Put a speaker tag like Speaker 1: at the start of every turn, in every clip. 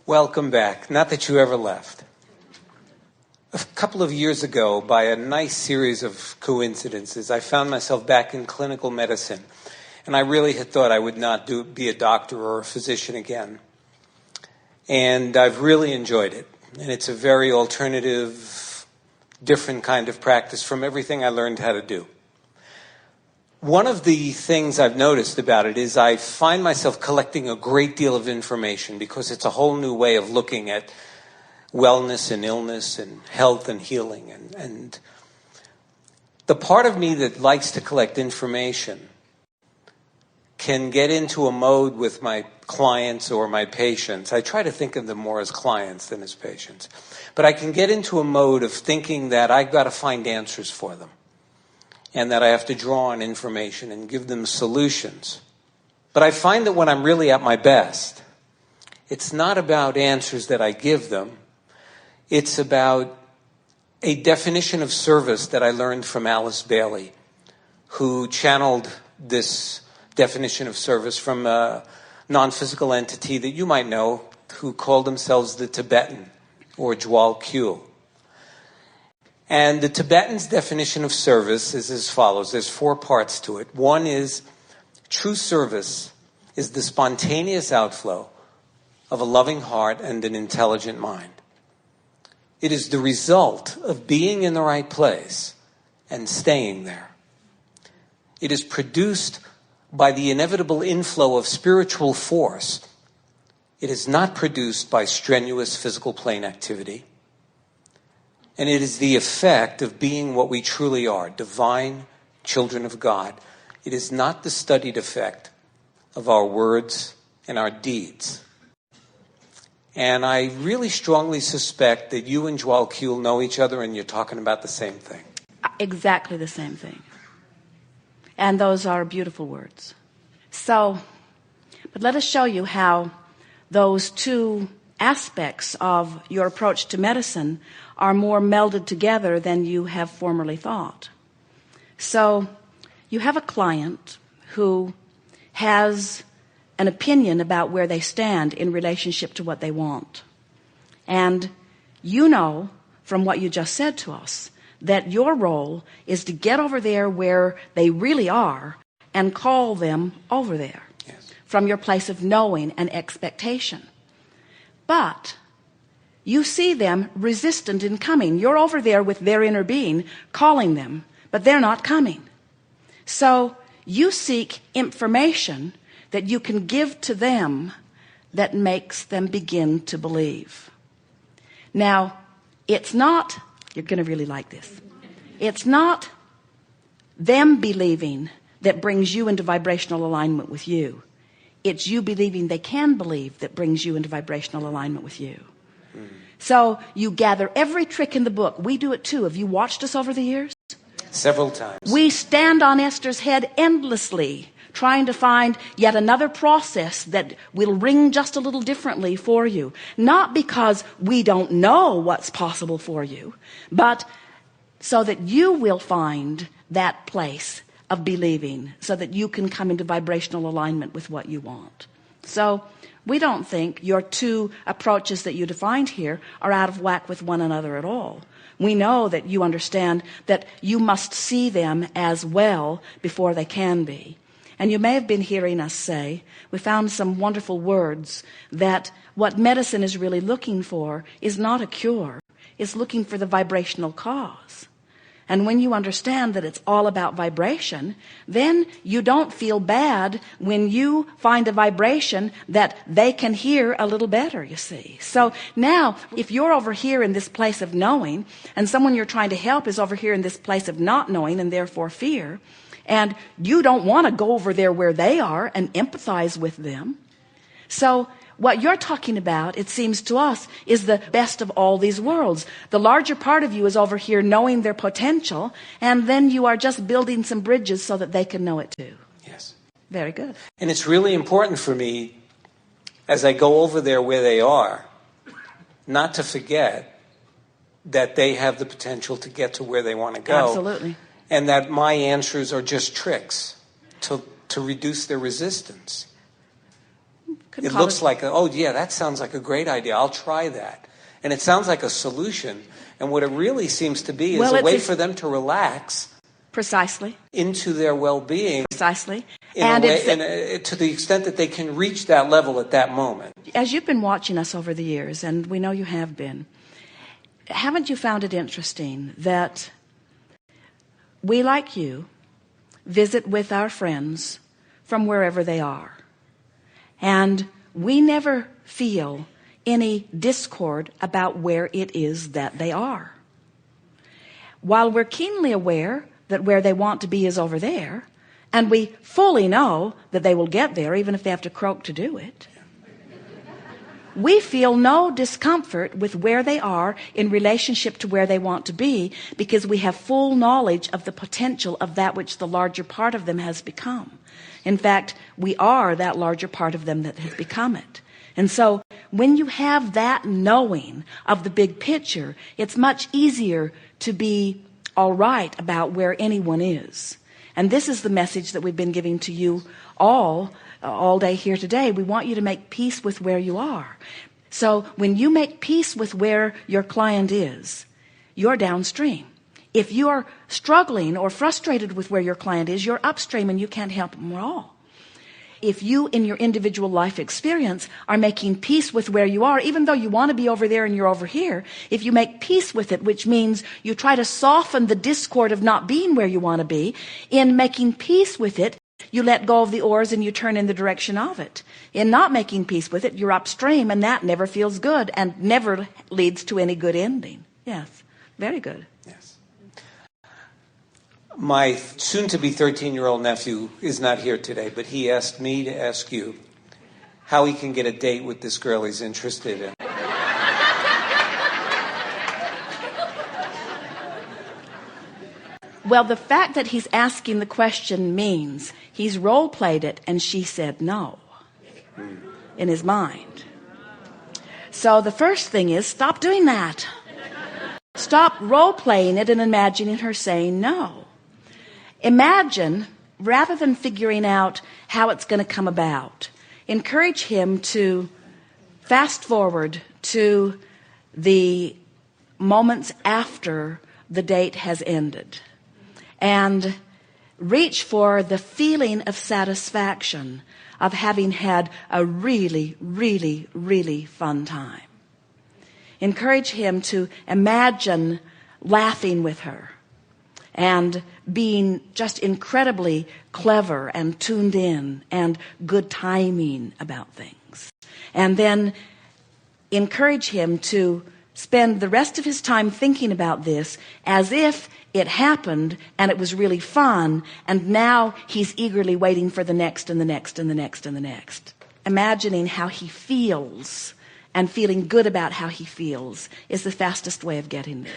Speaker 1: Welcome back. Not that you ever left. A couple of years ago, by a nice series of coincidences, I found myself back in clinical medicine. And I really had thought I would not be a doctor or a physician again. And I've really enjoyed it. And it's a very alternative, different kind of practice from everything I learned how to do. One of the things I've noticed about it is I find myself collecting a great deal of information because it's a whole new way of looking at wellness and illness and health and healing. And the part of me that likes to collect information can get into a mode with my clients or my patients. I try to think of them more as clients than as patients. But I can get into a mode of thinking that I've got to find answers for them, and that I have to draw on information and give them solutions. But I find that when I'm really at my best, it's not about answers that I give them. It's about a definition of service that I learned from Alice Bailey, who channeled this definition of service from a non-physical entity that you might know, who called themselves the Tibetan, or Jwal Kyul. And the Tibetan's definition of service is as follows. There's 4 parts to it. One is, true service is the spontaneous outflow of a loving heart and an intelligent mind. It is the result of being in the right place and staying there. It is produced by the inevitable inflow of spiritual force. It is not produced by strenuous physical plane activity. And it is the effect of being what we truly are, divine children of God. It is not the studied effect of our words and our deeds. And I really strongly suspect that you and Jwal Kyul know each other and you're talking about the same thing.
Speaker 2: Exactly the same thing. And those are beautiful words. But let us show you how those 2 aspects of your approach to medicine are more melded together than you have formerly thought. So you have a client who has an opinion about where they stand in relationship to what they want. And you know from what you just said to us that your role is to get over there where they really are and call them over there.
Speaker 1: Yes.
Speaker 2: From your place of knowing and expectation. But you see them resistant in coming. You're over there with their inner being calling them, but they're not coming. So you seek information that you can give to them that makes them begin to believe. Now, it's not, you're going to really like this, it's not them believing that brings you into vibrational alignment with you. It's you believing they can believe that brings you into vibrational alignment with you. So you gather every trick in the book. We do it too. Have you watched us over the years?
Speaker 1: Several times.
Speaker 2: We stand on Esther's head endlessly, trying to find yet another process that will ring just a little differently for you. Not because we don't know what's possible for you, but so that you will find that place of believing, so that you can come into vibrational alignment with what you want. So we don't think your 2 approaches that you defined here are out of whack with one another at all. We know that you understand that you must see them as well before they can be. And you may have been hearing us say, we found some wonderful words, that what medicine is really looking for is not a cure. It's looking for the vibrational cause. And when you understand that it's all about vibration, then you don't feel bad when you find a vibration that they can hear a little better, you see. So now, if you're over here in this place of knowing, and someone you're trying to help is over here in this place of not knowing and therefore fear, and you don't want to go over there where they are and empathize with them. So what you're talking about, it seems to us, is the best of all these worlds. The larger part of you is over here knowing their potential, and then you are just building some bridges so that they can know it too.
Speaker 1: Yes.
Speaker 2: Very good.
Speaker 1: And it's really important for me, as I go over there where they are, not to forget that they have the potential to get to where they want to go.
Speaker 2: Absolutely.
Speaker 1: And that my answers are just tricks to reduce their resistance. It looks like, oh yeah, that sounds like a great idea. I'll try that. And it sounds like a solution. And what it really seems to be is a way for them to relax.
Speaker 2: Precisely.
Speaker 1: Into their well-being.
Speaker 2: Precisely.
Speaker 1: And to the extent that they can reach that level at that moment.
Speaker 2: As you've been watching us over the years, and we know you have been, haven't you found it interesting that we, like you, visit with our friends from wherever they are? And we never feel any discord about where it is that they are. While we're keenly aware that where they want to be is over there, and we fully know that they will get there even if they have to croak to do it, we feel no discomfort with where they are in relationship to where they want to be, because we have full knowledge of the potential of that which the larger part of them has become. In fact, we are that larger part of them that has become it. And so when you have that knowing of the big picture, it's much easier to be all right about where anyone is. And this is the message that we've been giving to you all day here today. We want you to make peace with where you are. So when you make peace with where your client is, you're downstream. If you are struggling or frustrated with where your client is, you're upstream and you can't help them at all. If you, in your individual life experience, are making peace with where you are, even though you want to be over there and you're over here, if you make peace with it, which means you try to soften the discord of not being where you want to be, in making peace with it, you let go of the oars and you turn in the direction of it. In not making peace with it, you're upstream, and that never feels good and never leads to any good ending. Yes, very good.
Speaker 1: Yes. My soon-to-be 13-year-old nephew is not here today, but he asked me to ask you how he can get a date with this girl he's interested in.
Speaker 2: Well, the fact that he's asking the question means he's role-played it and she said no in his mind. So the first thing is, stop doing that. Stop role-playing it and imagining her saying no. Imagine, rather than figuring out how it's going to come about, encourage him to fast forward to the moments after the date has ended and reach for the feeling of satisfaction of having had a really, really, really fun time. Encourage him to imagine laughing with her and being just incredibly clever and tuned in and good timing about things. And then encourage him to spend the rest of his time thinking about this as if it happened and it was really fun, and now he's eagerly waiting for the next and the next and the next and the next. Imagining how he feels and feeling good about how he feels is the fastest way of getting there.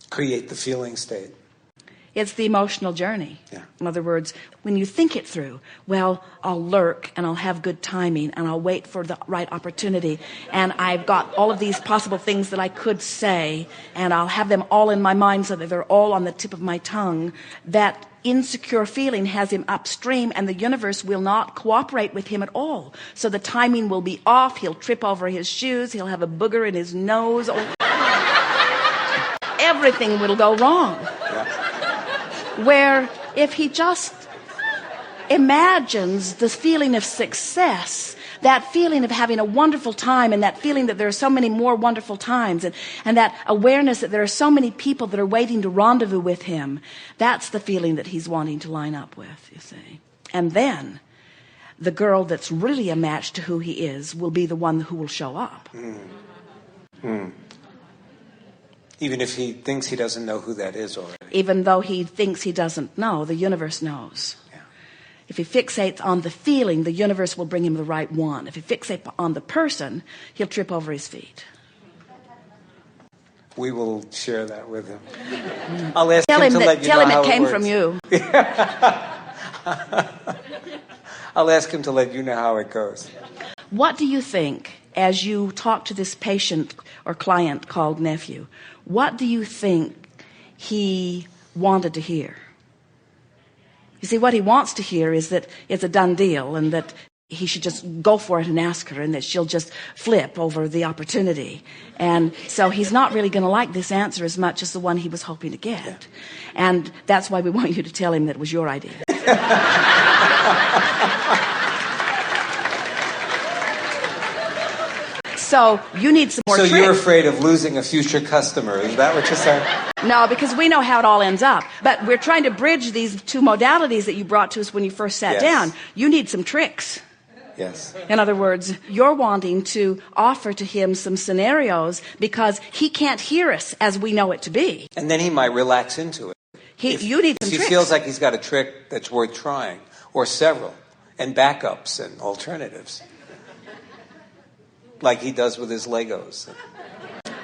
Speaker 1: Create the feeling state.
Speaker 2: It's the emotional journey.
Speaker 1: Yeah.
Speaker 2: In other words, when you think it through, well, I'll lurk and I'll have good timing and I'll wait for the right opportunity, and I've got all of these possible things that I could say, and I'll have them all in my mind so that they're all on the tip of my tongue. That insecure feeling has him upstream, and the universe will not cooperate with him at all. So the timing will be off. He'll trip over his shoes. He'll have a booger in his nose. Everything will go wrong. Where if he just imagines the feeling of success, that feeling of having a wonderful time, and that feeling that there are so many more wonderful times, and that awareness that there are so many people that are waiting to rendezvous with him, that's the feeling that he's wanting to line up with, you see. And then the girl that's really a match to who he is will be the one who will show up.
Speaker 1: Even if he thinks he doesn't know who that is already.
Speaker 2: Even though he thinks he doesn't know, the universe knows.
Speaker 1: Yeah.
Speaker 2: If he fixates on the feeling, the universe will bring him the right one. If he fixates on the person, he'll trip over his feet.
Speaker 1: We will share that with him. I'll ask him to let you know how it works.
Speaker 2: Tell him it came from you.
Speaker 1: I'll ask him to let you know how it goes.
Speaker 2: What do you think, as you talk to this patient or client called nephew, what do you think he wanted to hear? You see, what he wants to hear is that it's a done deal and that he should just go for it and ask her, and that she'll just flip over the opportunity. And so he's not really going to like this answer as much as the one he was hoping to get. And that's why we want you to tell him that it was your idea. So you need some more tricks.
Speaker 1: So you're afraid of losing a future customer. Is that what you're saying?
Speaker 2: No, because we know how it all ends up. But we're trying to bridge these two modalities that you brought to us when you first sat down. You need some tricks.
Speaker 1: Yes.
Speaker 2: In other words, you're wanting to offer to him some scenarios because he can't hear us as we know it to be.
Speaker 1: And then he might relax into it.
Speaker 2: You need some
Speaker 1: tricks. If he feels like he's got a trick that's worth trying, or several, and backups and alternatives. Like he does with his Legos.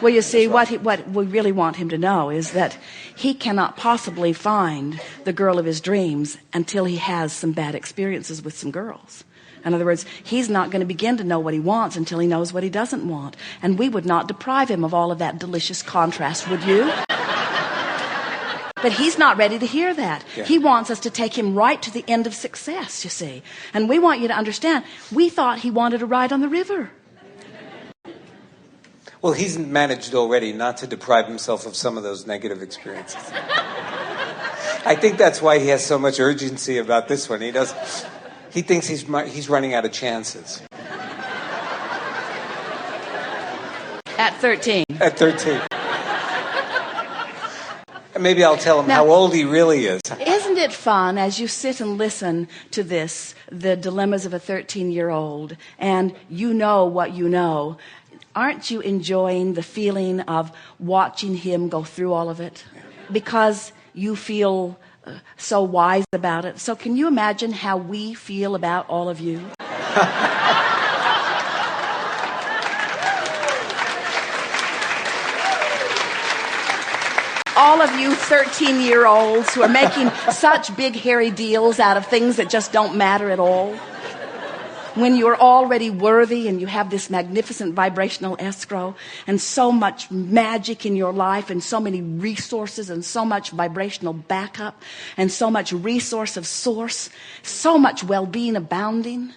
Speaker 2: Well, you see, what we really want him to know is that he cannot possibly find the girl of his dreams until he has some bad experiences with some girls. In other words, he's not going to begin to know what he wants until he knows what he doesn't want. And we would not deprive him of all of that delicious contrast, would you? But he's not ready to hear that. Yeah. He wants us to take him right to the end of success, you see. And we want you to understand, we thought he wanted a ride on the river.
Speaker 1: Well, he's managed already not to deprive himself of some of those negative experiences. I think that's why he has so much urgency about this one. He thinks he's running out of chances.
Speaker 2: At 13.
Speaker 1: At 13. And maybe I'll tell him how old he really is.
Speaker 2: Isn't it fun as you sit and listen to this, the dilemmas of a 13-year-old, and you know what you know? Aren't you enjoying the feeling of watching him go through all of it? Because you feel so wise about it. So can you imagine how we feel about all of you? All of you 13-year-olds who are making such big hairy deals out of things that just don't matter at all. When you're already worthy and you have this magnificent vibrational escrow and so much magic in your life and so many resources and so much vibrational backup and so much resource of source, so much well-being abounding,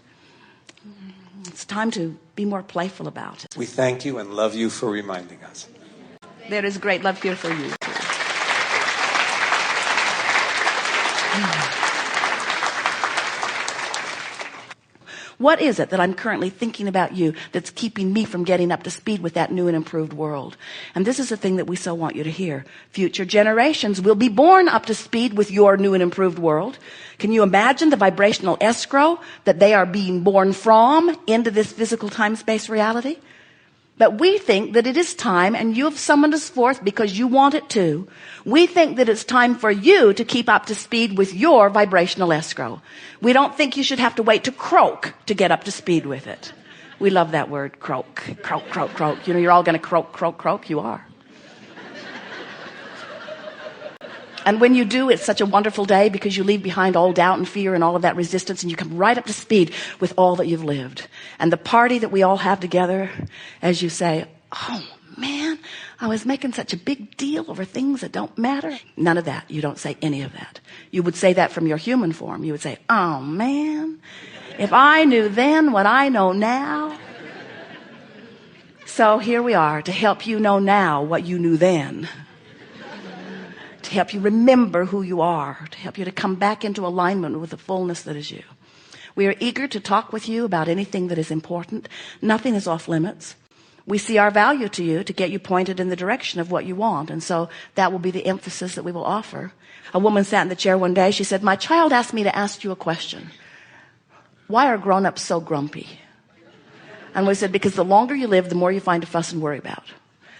Speaker 2: it's time to be more playful about it.
Speaker 1: We thank you and love you for reminding us.
Speaker 2: There is great love here for you. What is it that I'm currently thinking about you that's keeping me from getting up to speed with that new and improved world? And this is the thing that we so want you to hear. Future generations will be born up to speed with your new and improved world. Can you imagine the vibrational escrow that they are being born from into this physical time-space reality? But we think that it is time, and you have summoned us forth because you want it to. We think that it's time for you to keep up to speed with your vibrational escrow. We don't think you should have to wait to croak to get up to speed with it. We love that word, croak, croak, croak, croak. You know, you're all going to croak, croak, croak. You are. And when you do, it's such a wonderful day because you leave behind all doubt and fear and all of that resistance, and you come right up to speed with all that you've lived. And the party that we all have together, as you say, oh man, I was making such a big deal over things that don't matter. None of that. You don't say any of that. You would say that from your human form. You would say, oh man, if I knew then what I know now. So here we are to help you know now what you knew then. To help you remember who you are, to help you to come back into alignment with the fullness that is you. We are eager to talk with you about anything that is important. Nothing is off limits. We see our value to you to get you pointed in the direction of what you want, and so that will be the emphasis that we will offer. A woman sat in the chair one day. She said, my child asked me to ask you a question. Why are grown-ups so grumpy? And we said, because the longer you live, the more you find to fuss and worry about.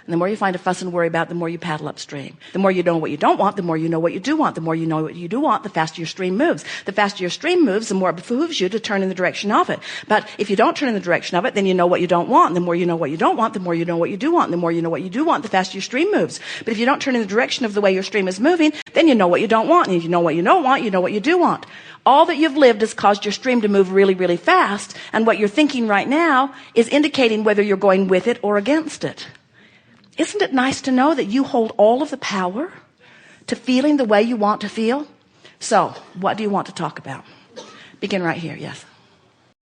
Speaker 2: And the more you find to fuss and worry about, the more you paddle upstream. The more you know what you don't want, the more you know what you do want. The more you know what you do want, the faster your stream moves. The faster your stream moves, the more it behooves you to turn in the direction of it. But if you don't turn in the direction of it, then you know what you don't want. And the more you know what you don't want, the more you know what you do want. And the more you know what you do want, the faster your stream moves. But if you don't turn in the direction of the way your stream is moving, then you know what you don't want. And if you know what you don't want, you know what you do want. All that you've lived has caused your stream to move really, really fast. And what you're thinking right now is indicating whether you're going with it or against it. Isn't it nice to know that you hold all of the power to feeling the way you want to feel? So, what do you want to talk about? Begin right here, yes.